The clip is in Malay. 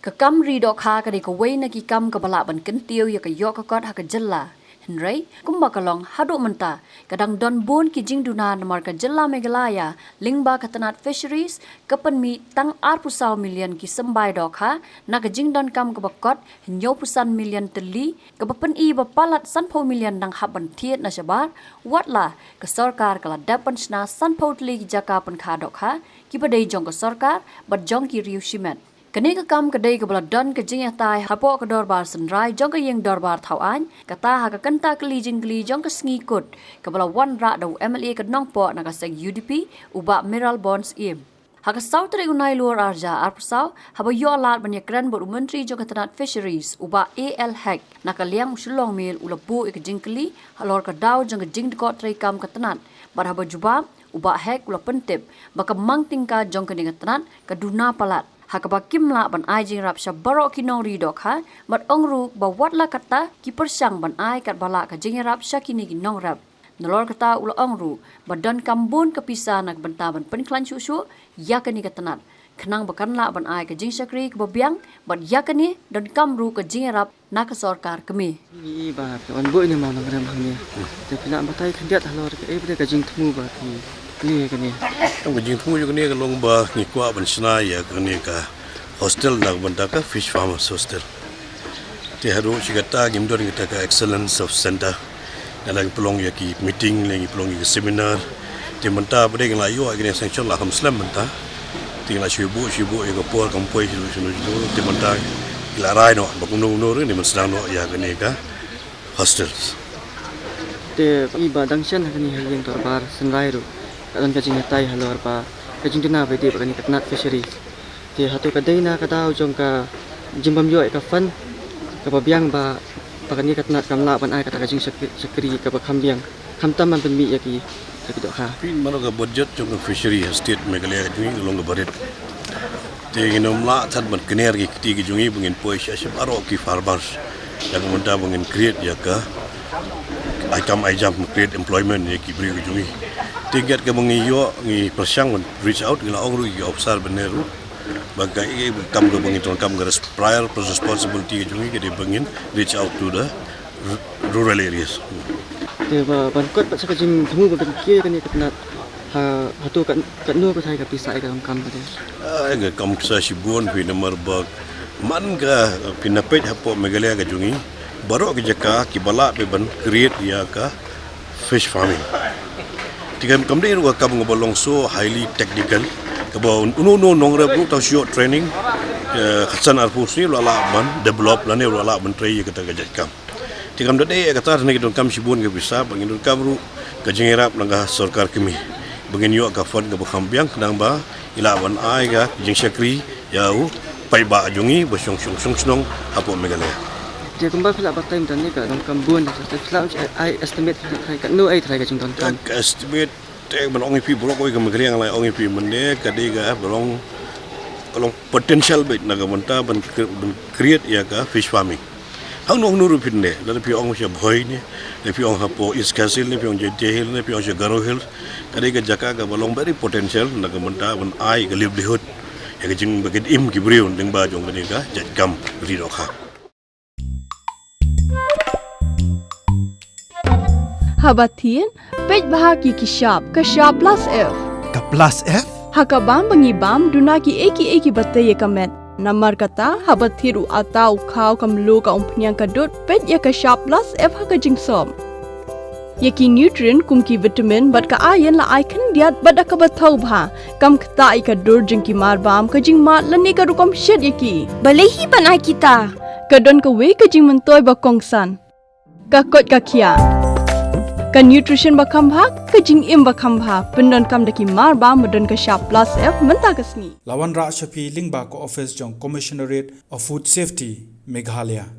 ka kam ri do kha ka de ka wei na ki kam ka bala ban ken tiu ya ka yo ka kot ha ka jella Henry kumba kalong hadu menta kadang don bun ki jing duna namar ka jella Meghalaya lingba katanat fisheries kapan mi tang 8 million ki sembai do kha na ka jing don kam ka bakot nyo pusan million teli ka bapan I ba palat sanpho million dang haban thiet na sabar watla ka sarkar kala dapan sna sanpho teli ki jaka pan kha do kha ki padai jong ka sarkar bat jong ki riu shimet Kani ka kam ka day ka bala don ka jing tay hapo ka dorbar sanrai jong ka yeng dorbar thau an ka ta ha ka kanta ka li jing kli jong ka sngi kut ka bala wan ra do MLA ka nong po na ka seg UDP uba mineral bonds im ha ka south re unai luar arja arpsau haba yo lat ban yakran bor menteri jong ka tanat fisheries uba AL hack na ka liang usulong mil ulabu ka jing kli halor ka daw jong ka jing ko trai kam ka tanat bar haba juba uba hack ula pentip baka mang tingka jong ka ningat tanat ka duna palat Hakaba kimla ban ai jing rap sha barok kinong ri dok ha mat ongru ba watla kata ki persang ban ai kat bala ka jing rap sha kini ki nong rap nolor kata ula ongru ba don kambun ka pisa nak benta ban pen klan chu chu ya kani ka tanat khnang bakan la ban ai ka jing sakri ka biang bat ya kani don kamru ka jing rap na ka sarkar kami I ba on bo ni ma nang ram hang ni te pila batai khandiat halor ka e ka jing thmu ba ki Kini kini. Ang jing thmu yo kini ka long ba ni kwa ban sna ya kini ka hostel nak banta ka fish farmers hostel. Te haru chigata gimdor kita ka excellence of center. Dalam pelong ya ki meeting lagi pelong ya seminar. Te banta pada yang layu kini sanction lah Muslim banta. Te la shibu ya ka por kampoi sunu te banta ilarai no bakuno no ni masdang no ya kini ka hostels. Te iba dangshan kini yang torbar senrai ru. Kadang kajing tay halor pa kajing dina bedi pa kani katnat fisheries ti hatu kadai na kadaw jong ka jimbam yo ka fan ka babiang ba kani katnat kamla ban ai kata kajing sakri ka ba kambiang kamtam man mi yaki do ha Pin mano ka budget jong ka fishery state Meghalaya jung long barit te ginom la that ban kner ki ti jungi bungin pois asem aro ki farmers yang menta bungin create ya ka I jump create employment ya ki bri jungi Tigat ke mengiyo ngi persang reach out ngila ongru ki observe beneru bagai kam ke bengin kam ke prior responsibility jungi ke bengin reach out to the rural areas te ba bankot pa sa kajing thmu ba ki kani katnat ha hatu kan nu ka thai ka pisa ka kam ba ga kam sa sibun pi nomor bag man ga pinapet hapo Meghalaya ka jungi baro ke jaka ki bala be ban create ya ka fish farming Tiga kemudian wakam ngobolong so highly technical kebau no nongre bu tau short training khasan arpus ni lala ban develop lane lala ban trai kata gajat kam tiga kemudian kata ni don kam sibun ke bisa bangin don kamru ke jengerap nangah sarkar kami bangin yo ka fund ke bakhambiang nang ba ila ban ai ga jing sakri yau pai ba jungi bosong song hapo Meghalaya Dia kembali pula batai dan ni kan kambun selalu I estimate kan no I try kacung kan estimate belong pi bolong oi kemegriang lai ong pi mende kadiga belong potential bit naga menta ban create ya ka fish farming hang nong nuru pinde la pi ong sya bhoi ni le pi ong hapo is castle ni pi ong jete hill ni pi ong sya garo hill kadiga jaka ka belong very potential naga menta ban ai ka livelihood ya jing bagit im ki briun ding ba jong kadiga jat kam ri do kha Habatin, pej bahagi ki shop plus F. Ka plus F? Hakabam bangi bam duna ki eki batai kamet. Namar kata habathiru atau kau kamlu ka umpnyang kadut pej ya ka shop plus F haka jingsom. Yaki nutrient kum ki vitamin bat ka ayan la icon diat bat ka bathau bha kam kta ka dur jing ki mar bam ka jing mat lani ka rukom shed yaki. Balehi banai kita. Kadon ka we ka jing mentoy ba kongsan. Ka kot ka kia. Ka nutrition bakam bha ka jing im bakam bha pendon kam daki mar ba modon ka shop plus F menta kasni Lawan Ra Shafi Lingba ko office jong Commissionerate of Food Safety Meghalaya